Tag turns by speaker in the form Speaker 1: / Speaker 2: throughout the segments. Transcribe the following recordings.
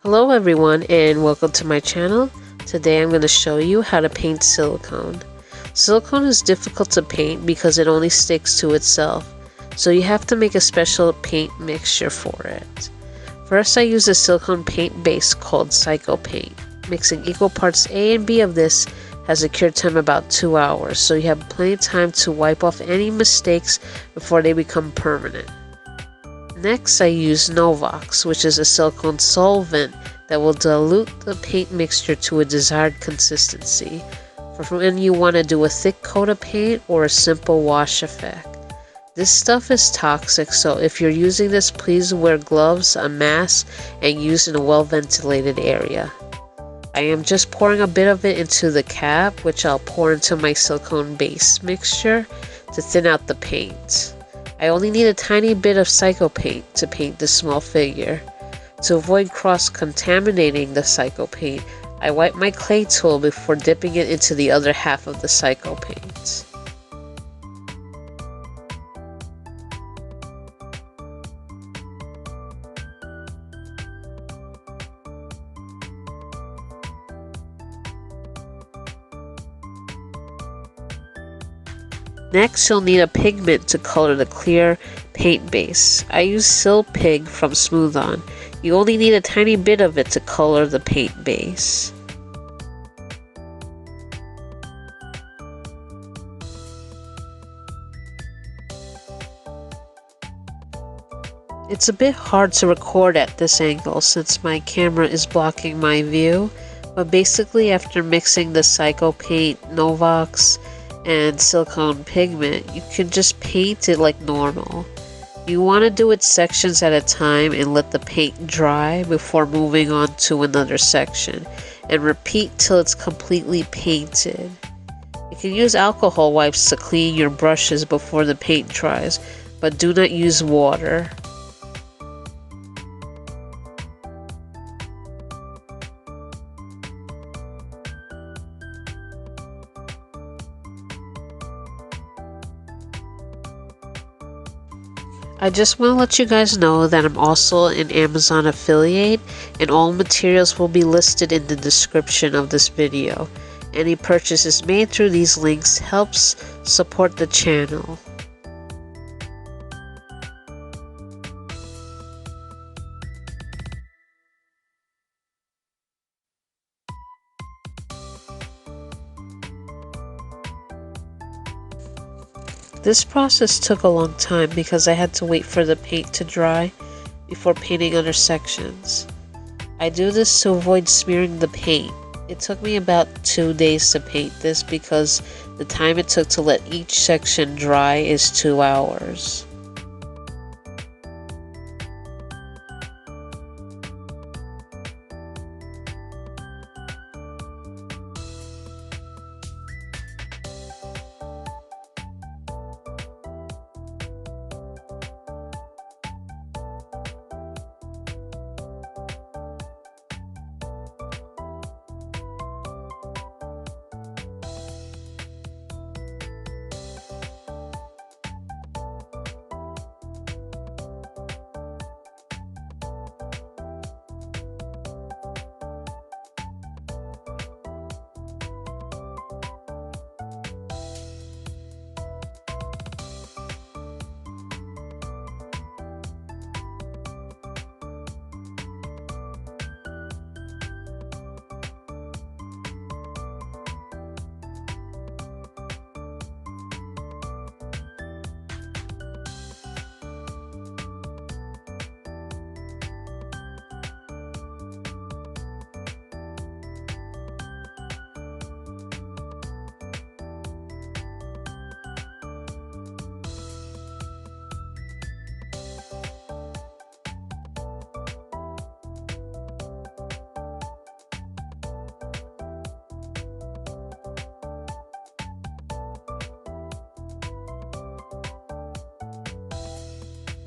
Speaker 1: Hello everyone and welcome to my channel. Today I'm going to show you how to paint silicone. Silicone is difficult to paint because it only sticks to itself, so you have to make a special paint mixture for it. First I use a silicone paint base called Silicone. Mixing equal parts A and B of this has a cure time about 2 hours, so you have plenty of time to wipe off any mistakes before they become permanent. Next, I use Novox, which is a silicone solvent that will dilute the paint mixture to a desired consistency for when you want to do a thick coat of paint or a simple wash effect. This stuff is toxic, so if you're using this, please wear gloves, a mask, and use in a well-ventilated area. I am just pouring a bit of it into the cap, which I'll pour into my silicone base mixture to thin out the paint. I only need a tiny bit of Silicone to paint this small figure. To avoid cross-contaminating the Silicone, I wipe my clay tool before dipping it into the other half of the Silicone. Next, you'll need a pigment to color the clear paint base. I use Sil Pig from Smooth On. You only need a tiny bit of it to color the paint base. It's a bit hard to record at this angle since my camera is blocking my view, but basically after mixing the Silicone, Novox, and silicone pigment, you can just paint it like normal. You want to do it sections at a time and let the paint dry before moving on to another section, and repeat till it's completely painted. You can use alcohol wipes to clean your brushes before the paint dries, but do not use water. I just want to let you guys know that I'm also an Amazon affiliate and all materials will be listed in the description of this video. Any purchases made through these links helps support the channel. This process took a long time because I had to wait for the paint to dry before painting other sections. I do this to avoid smearing the paint. It took me about 2 days to paint this because the time it took to let each section dry is 2 hours.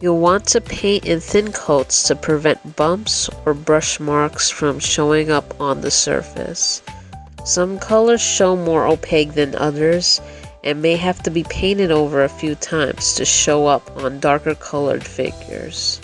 Speaker 1: You'll want to paint in thin coats to prevent bumps or brush marks from showing up on the surface. Some colors show more opaque than others and may have to be painted over a few times to show up on darker colored figures.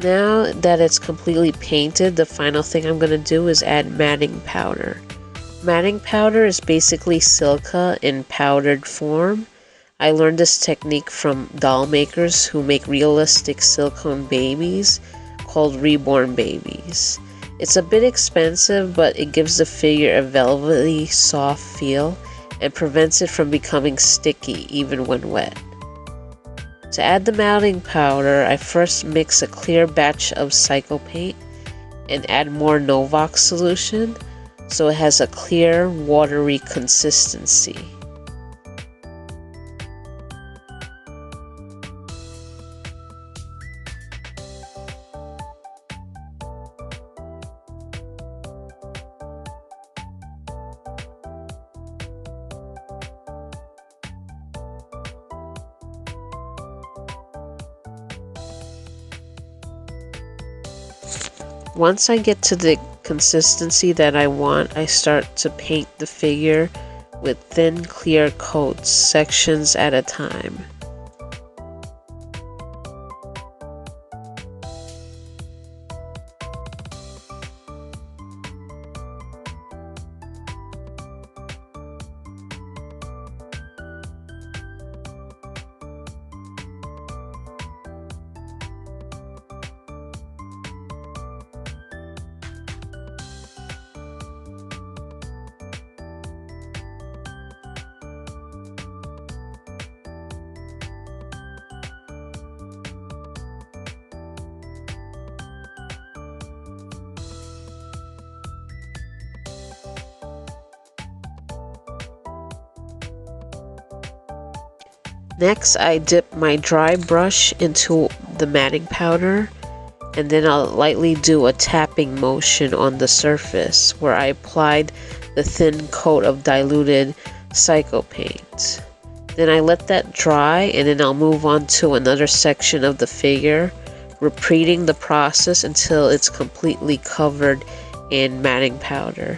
Speaker 1: Now that it's completely painted, the final thing I'm going to do is add matting powder. Matting powder is basically silica in powdered form. I learned this technique from doll makers who make realistic silicone babies called reborn babies. It's a bit expensive, but it gives the figure a velvety, soft feel and prevents it from becoming sticky even when wet. To add the matting powder, I first mix a clear batch of Psycho Paint and add more Novox solution so it has a clear, watery consistency. Once I get to the consistency that I want, I start to paint the figure with thin, clear coats, sections at a time. Next, I dip my dry brush into the matting powder, and then I'll lightly do a tapping motion on the surface where I applied the thin coat of diluted Psycho Paint. Then I let that dry, and then I'll move on to another section of the figure, repeating the process until it's completely covered in matting powder.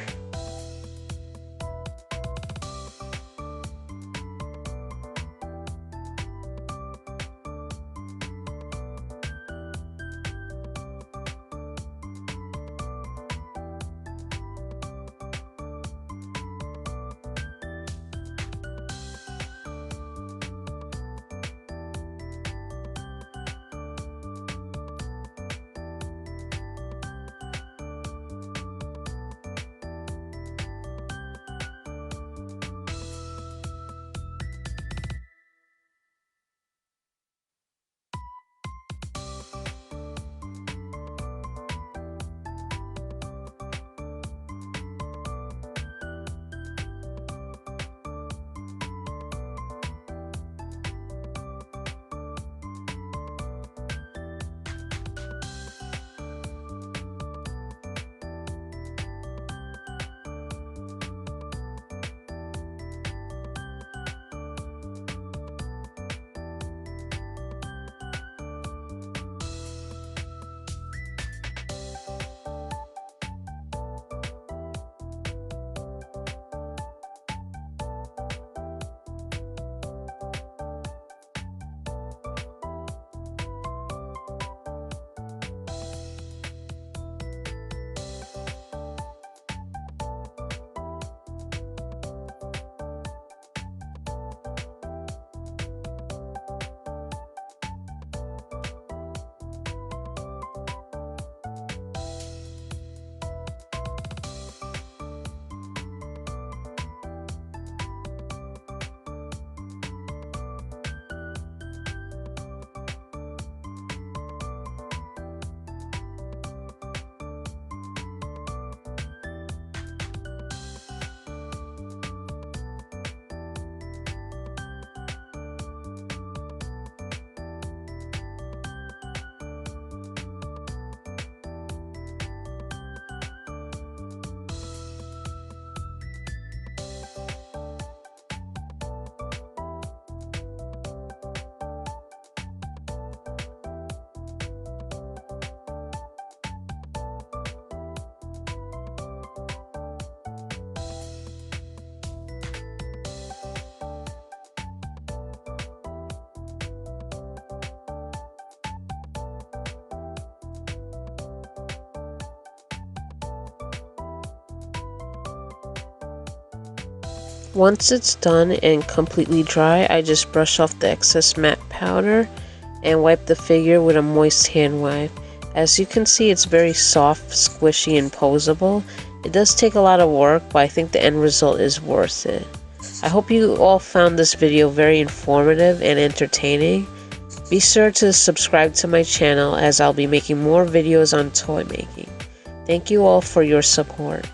Speaker 1: Once it's done and completely dry, I just brush off the excess matte powder and wipe the figure with a moist hand wipe. As you can see, it's very soft, squishy, and posable. It does take a lot of work, but I think the end result is worth it. I hope you all found this video very informative and entertaining. Be sure to subscribe to my channel as I'll be making more videos on toy making. Thank you all for your support.